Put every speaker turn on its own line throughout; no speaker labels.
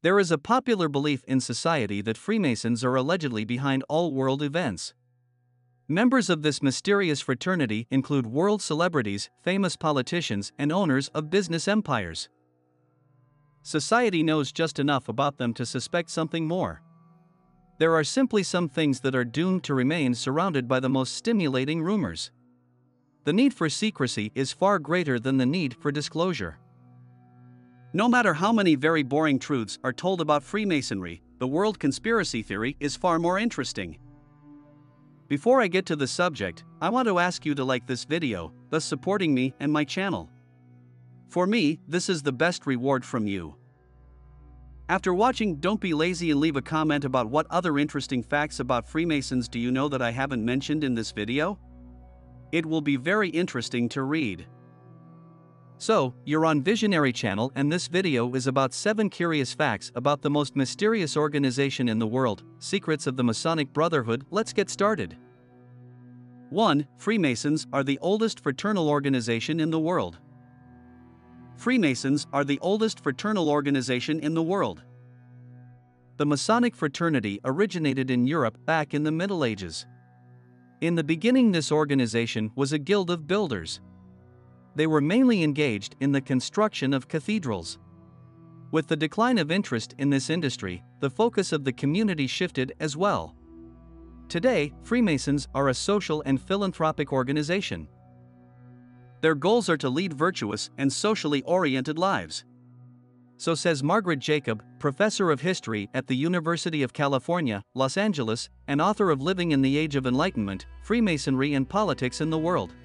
There is a popular belief in society that Freemasons are allegedly behind all world events. Members of this mysterious fraternity include world celebrities, famous politicians, and owners of business empires. Society knows just enough about them to suspect something more. There are simply some things that are doomed to remain surrounded by the most stimulating rumors. The need for secrecy is far greater than the need for disclosure. No matter how many very boring truths are told about Freemasonry, the world conspiracy theory is far more interesting. Before I get to the subject, I want to ask you to like this video, thus supporting me and my channel. For me, this is the best reward from you. After watching, don't be lazy and leave a comment about what other interesting facts about Freemasons do you know that I haven't mentioned in this video? It will be very interesting to read. So, you're on Wisioner channel and this video is about 7 curious facts about the most mysterious organization in the world, Secrets of the Masonic Brotherhood. Let's get started. 1. Freemasons are the oldest fraternal organization in the world. Freemasons are the oldest fraternal organization in the world. The Masonic fraternity originated in Europe back in the Middle Ages. In the beginning, this organization was a guild of builders. They were mainly engaged in the construction of cathedrals. With the decline of interest in this industry, the focus of the community shifted as well. Today, Freemasons are a social and philanthropic organization. Their goals are to lead virtuous and socially oriented lives. So says Margaret Jacob, professor of history at the University of California, Los Angeles, and author of Living in the Age of Enlightenment, Freemasonry and Politics in the World.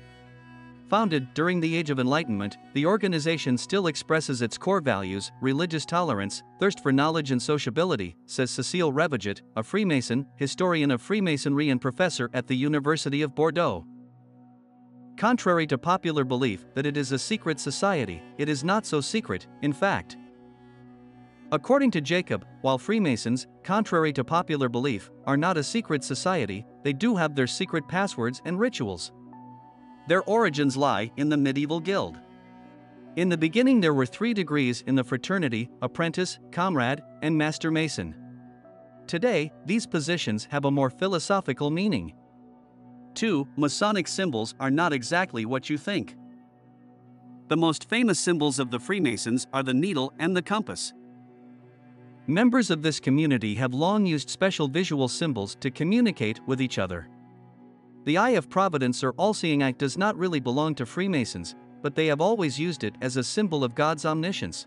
Founded during the Age of Enlightenment, the organization still expresses its core values: religious tolerance, thirst for knowledge and sociability, says Cecile Revaget, a Freemason, historian of Freemasonry and professor at the University of Bordeaux. Contrary to popular belief that it is a secret society, it is not so secret, in fact. According to Jacob, while Freemasons, contrary to popular belief, are not a secret society, they do have their secret passwords and rituals. Their origins lie in the medieval guild. In the beginning, there were 3 degrees in the fraternity: apprentice, comrade, and master mason. Today, these positions have a more philosophical meaning. 2. Masonic symbols are not exactly what you think. The most famous symbols of the Freemasons are the needle and the compass. Members of this community have long used special visual symbols to communicate with each other. The Eye of Providence or all-seeing eye does not really belong to Freemasons, but they have always used it as a symbol of God's omniscience.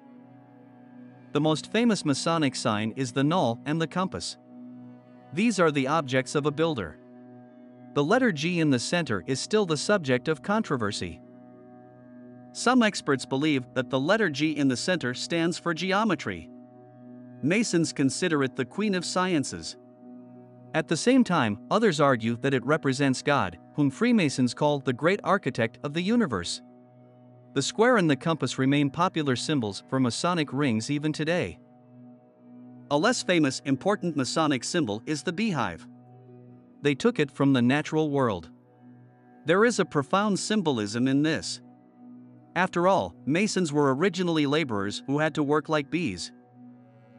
The most famous Masonic sign is the null and the compass. These are the objects of a builder. The letter G in the center is still the subject of controversy. Some experts believe that the letter G in the center stands for geometry. Masons consider it the queen of sciences. At the same time, others argue that it represents God, whom Freemasons call the great architect of the universe. The square and the compass remain popular symbols for Masonic rings even today. A less famous important Masonic symbol is the beehive. They took it from the natural world. There is a profound symbolism in this. After all, Masons were originally laborers who had to work like bees.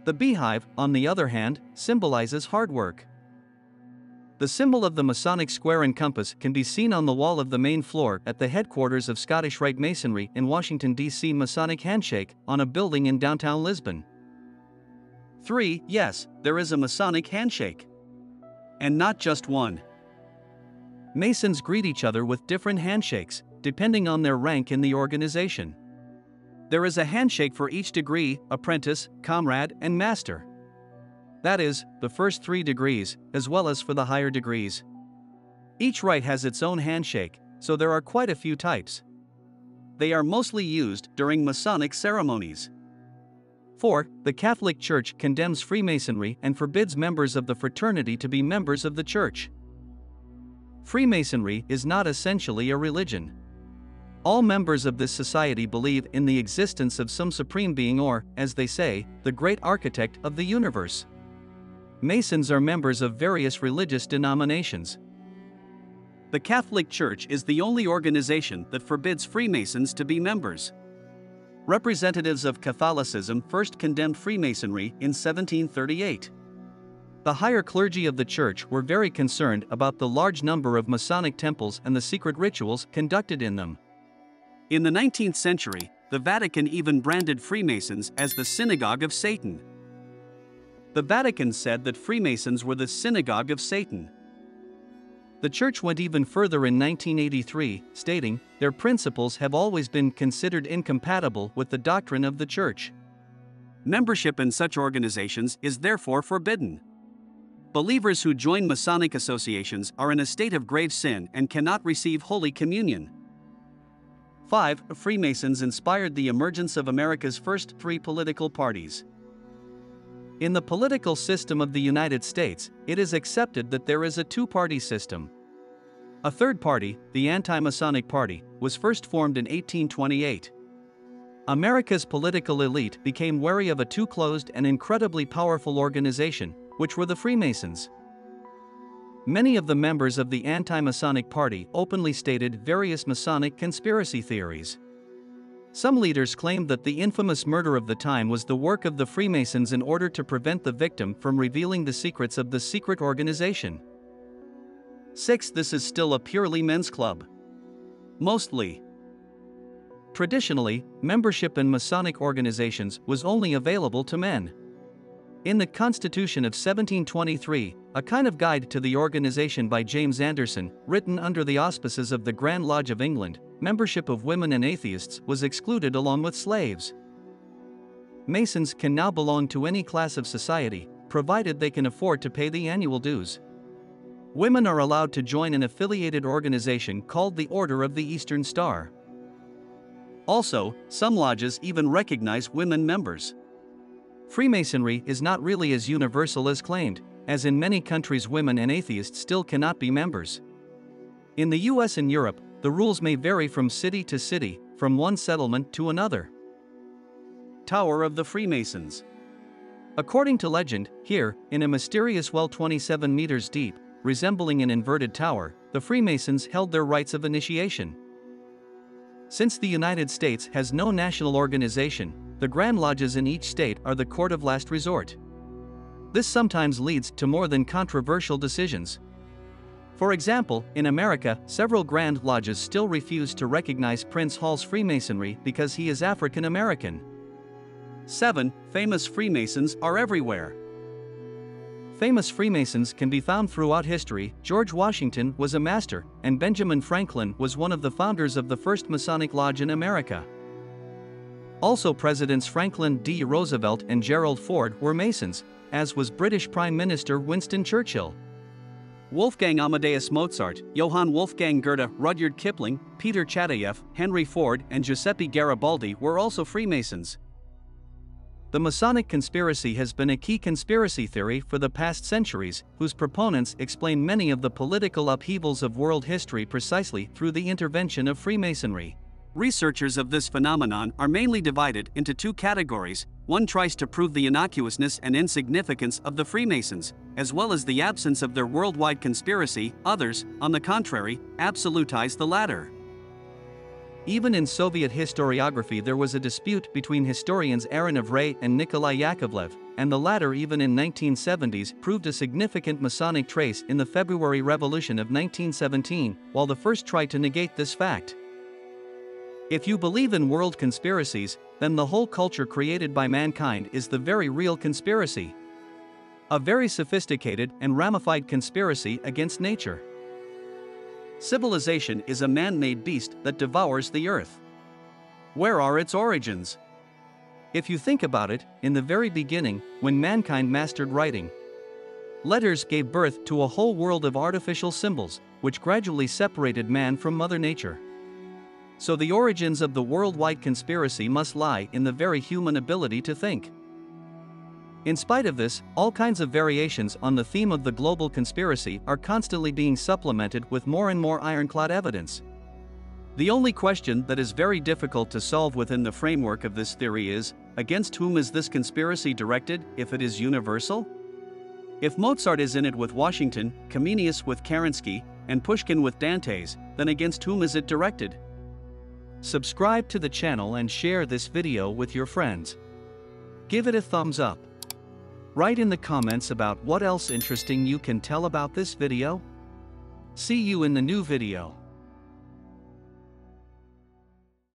The beehive, on the other hand, symbolizes hard work. The symbol of the Masonic square and compass can be seen on the wall of the main floor at the headquarters of Scottish Rite Masonry in Washington, D.C. Masonic handshake on a building in downtown Lisbon. 3. Yes, there is a Masonic handshake. And not just one. Masons greet each other with different handshakes, depending on their rank in the organization. There is a handshake for each degree: apprentice, comrade, and master. That is, the first 3 degrees, as well as for the higher degrees. Each rite has its own handshake, so there are quite a few types. They are mostly used during Masonic ceremonies. 4. The Catholic Church condemns Freemasonry and forbids members of the fraternity to be members of the church. Freemasonry is not essentially a religion. All members of this society believe in the existence of some supreme being or, as they say, the great architect of the universe. Masons are members of various religious denominations. The Catholic Church is the only organization that forbids Freemasons to be members. Representatives of Catholicism first condemned Freemasonry in 1738. The higher clergy of the church were very concerned about the large number of Masonic temples and the secret rituals conducted in them. In the 19th century, the Vatican even branded Freemasons as the synagogue of Satan. The Vatican said that Freemasons were the synagogue of Satan. The church went even further in 1983, stating, "Their principles have always been considered incompatible with the doctrine of the church. Membership in such organizations is therefore forbidden. Believers who join Masonic associations are in a state of grave sin and cannot receive Holy Communion." 5. Freemasons inspired the emergence of America's first 3 political parties. In the political system of the United States, it is accepted that there is a 2-party system. A third party, the Anti-Masonic Party, was first formed in 1828. America's political elite became wary of a too closed and incredibly powerful organization, which were the Freemasons. Many of the members of the Anti-Masonic Party openly stated various Masonic conspiracy theories. Some leaders claimed that the infamous murder of the time was the work of the Freemasons in order to prevent the victim from revealing the secrets of the secret organization. 6. This is still a purely men's club. Mostly. Traditionally, membership in Masonic organizations was only available to men. In the Constitution of 1723, a kind of guide to the organization by James Anderson, written under the auspices of the Grand Lodge of England, membership of women and atheists was excluded along with slaves. Masons can now belong to any class of society, provided they can afford to pay the annual dues. Women are allowed to join an affiliated organization called the Order of the Eastern Star. Also, some lodges even recognize women members. Freemasonry is not really as universal as claimed, as in many countries women and atheists still cannot be members. In the US and Europe, the rules may vary from city to city, from one settlement to another. Tower of the Freemasons. According to legend, here, in a mysterious well 27 meters deep, resembling an inverted tower, the Freemasons held their rites of initiation. Since the United States has no national organization, the Grand Lodges in each state are the court of last resort. This sometimes leads to more than controversial decisions. For example, in America, several Grand Lodges still refuse to recognize Prince Hall's Freemasonry because he is African American. 7. Famous Freemasons are everywhere. Famous Freemasons can be found throughout history. George Washington was a master, and Benjamin Franklin was one of the founders of the first Masonic Lodge in America. Also, Presidents Franklin D. Roosevelt and Gerald Ford were Masons, as was British Prime Minister Winston Churchill. Wolfgang Amadeus Mozart, Johann Wolfgang Goethe, Rudyard Kipling, Peter Chatayev, Henry Ford, and Giuseppe Garibaldi were also Freemasons. The Masonic conspiracy has been a key conspiracy theory for the past centuries, whose proponents explain many of the political upheavals of world history precisely through the intervention of Freemasonry. Researchers of this phenomenon are mainly divided into 2 categories. One tries to prove the innocuousness and insignificance of the Freemasons, as well as the absence of their worldwide conspiracy. Others, on the contrary, absolutize the latter. Even in Soviet historiography there was a dispute between historians Aaron Avray and Nikolai Yakovlev, and the latter even in 1970s proved a significant Masonic trace in the February Revolution of 1917, while the first tried to negate this fact. If you believe in world conspiracies, then the whole culture created by mankind is the very real conspiracy. A very sophisticated and ramified conspiracy against nature. Civilization is a man-made beast that devours the earth. Where are its origins? If you think about it, in the very beginning, when mankind mastered writing, letters gave birth to a whole world of artificial symbols, which gradually separated man from Mother Nature. So the origins of the worldwide conspiracy must lie in the very human ability to think. In spite of this, all kinds of variations on the theme of the global conspiracy are constantly being supplemented with more and more ironclad evidence. The only question that is very difficult to solve within the framework of this theory is, against whom is this conspiracy directed, if it is universal? If Mozart is in it with Washington, Comenius with Kerensky, and Pushkin with Dantes, then against whom is it directed? Subscribe to the channel and share this video with your friends. Give it a thumbs up. Write in the comments about what else interesting you can tell about this video. See you in the new video.